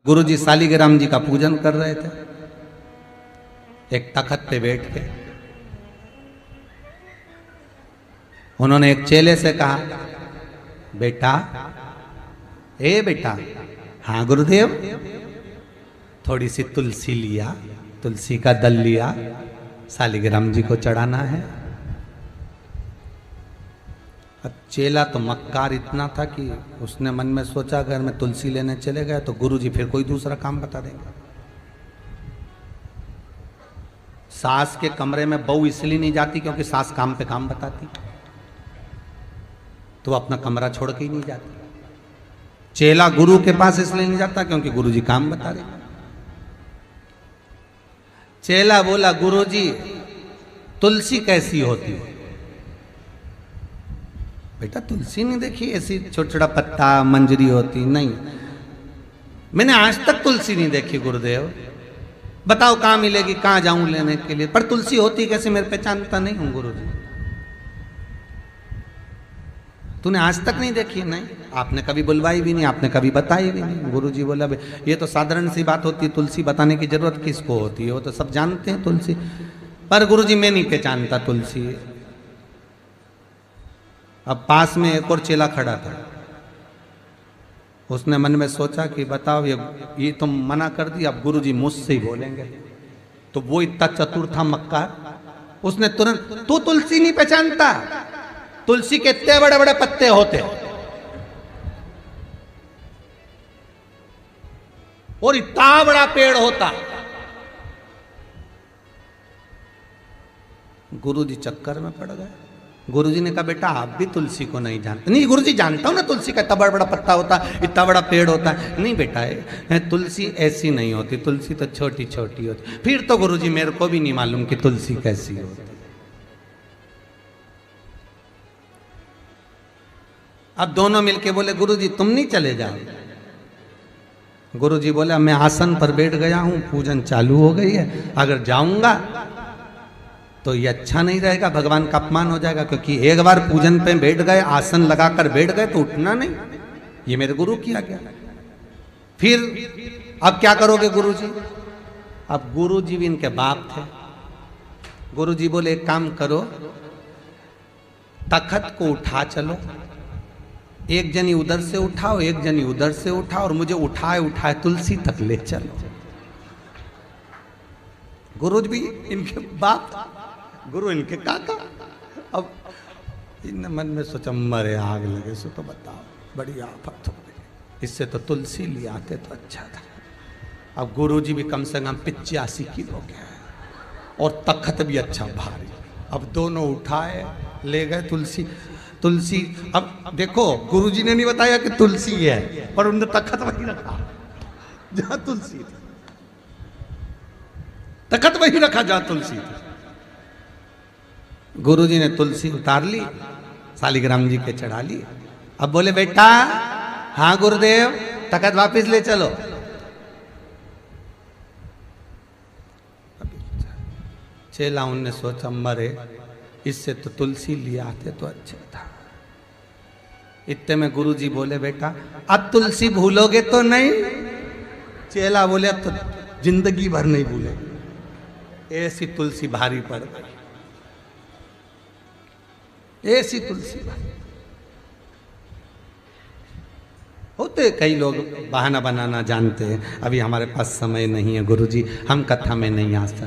गुरुजी सालिग्राम जी का पूजन कर रहे थे। एक तखत पे बैठ के उन्होंने एक चेले से कहा, बेटा, ए बेटा। हाँ गुरुदेव। थोड़ी सी तुलसी लिया, तुलसी का दल लिया, सालिग्राम जी को चढ़ाना है। अब चेला तो मक्कार इतना था कि उसने मन में सोचा अगर मैं तुलसी लेने चले गए तो गुरुजी फिर कोई दूसरा काम बता देंगे। सास के कमरे में बहू इसलिए नहीं जाती क्योंकि सास काम पे काम बताती, तो अपना कमरा छोड़ के ही नहीं जाती। चेला गुरु के पास इसलिए नहीं जाता क्योंकि गुरुजी काम बता रहे। चेला बोला, गुरुजी तुलसी कैसी होती है? बेटा तुलसी नहीं देखी, ऐसी छोटा छोटा पत्ता मंजरी होती? नहीं, मैंने आज तक तुलसी नहीं देखी गुरुदेव। बताओ कहाँ मिलेगी, कहाँ जाऊं लेने के लिए? पर तुलसी होती कैसे, मेरे पहचानता नहीं हूं गुरुजी। तूने आज तक नहीं देखी? नहीं, आपने कभी बुलवाई भी नहीं, आपने कभी बताई भी नहीं। गुरुजी बोला, ये तो साधारण सी बात होती है, तुलसी बताने की जरूरत किसको होती है, वो तो सब जानते हैं तुलसी। पर गुरुजी मैं नहीं पहचानता तुलसी। अब पास में एक और चेला खड़ा था। उसने मन में सोचा कि बताओ ये तुम मना कर दी, अब गुरुजी मुझसे ही बोलेंगे। तो वो इतना चतुर था मक्कार, उसने तुरंत, तू तुलसी नहीं पहचानता? तुलसी के इतने बड़े बड़े पत्ते होते और इतना बड़ा पेड़ होता। गुरुजी चक्कर में पड़ गए। गुरुजी ने कहा, बेटा आप भी तुलसी को नहीं जानते? नहीं गुरुजी, जानता हूं ना, तुलसी का इतना बड़ा बड़ा पत्ता होता, इतना बड़ा पेड़ होता है। नहीं बेटा, तुलसी ऐसी नहीं होती, तुलसी तो छोटी छोटी होती। फिर तो गुरुजी मेरे को भी नहीं मालूम कि तुलसी कैसी होती। अब दोनों मिलके बोले, गुरुजी तुम नहीं चले जाओ? गुरुजी बोले, मैं आसन पर बैठ गया हूं, पूजन चालू हो गई है, अगर जाऊंगा तो ये अच्छा नहीं रहेगा, भगवान का अपमान हो जाएगा। क्योंकि एक बार पूजन पे बैठ गए, आसन लगाकर बैठ गए तो उठना नहीं, ये मेरे गुरु किया गया। फिर अब क्या करोगे गुरुजी? अब गुरुजी भी इनके बाप थे। गुरुजी बोले, एक काम करो, तखत को उठा चलो, एक जनी उधर से उठाओ, एक जनी उधर से उठाओ, और मुझे उठाए उठाए तुलसी तक ले चलो। गुरु भी इनके बाप, गुरु इनके काका। अब इन मन में सोचा, मरे आग लगे सो तो बताओ, बड़ी आफत हो गई, इससे तो तुलसी ले आते तो अच्छा था। अब गुरु जी भी कम से कम 85 किलो के हैं और तखत भी अच्छा भारी। अब दोनों उठाए ले गए तुलसी। तुलसी, अब देखो गुरुजी ने नहीं बताया कि तुलसी है, पर उन्होंने तखत वही रखा जहां तुलसी थी, तखत वही रखा जहां तुलसी थी। गुरुजी ने तुलसी उतार ली, सालिग्राम जी के चढ़ा ली। अब बोले, बेटा। हाँ गुरुदेव, तखत वापस ले चलो। चेला उनने सोचा, मरे, इससे तो तुलसी ले आते तो अच्छा था। इतने में गुरुजी बोले, बेटा अब तुलसी भूलोगे तो नहीं? चेला बोले, अब तो जिंदगी भर नहीं भूलेंगे। ऐसी तुलसी भारी पड़ गई, ऐसी तुलसी भारी। होते कई लोग बहाना बनाना जानते हैं, अभी हमारे पास समय नहीं है गुरुजी, हम कथा में नहीं आ सकते।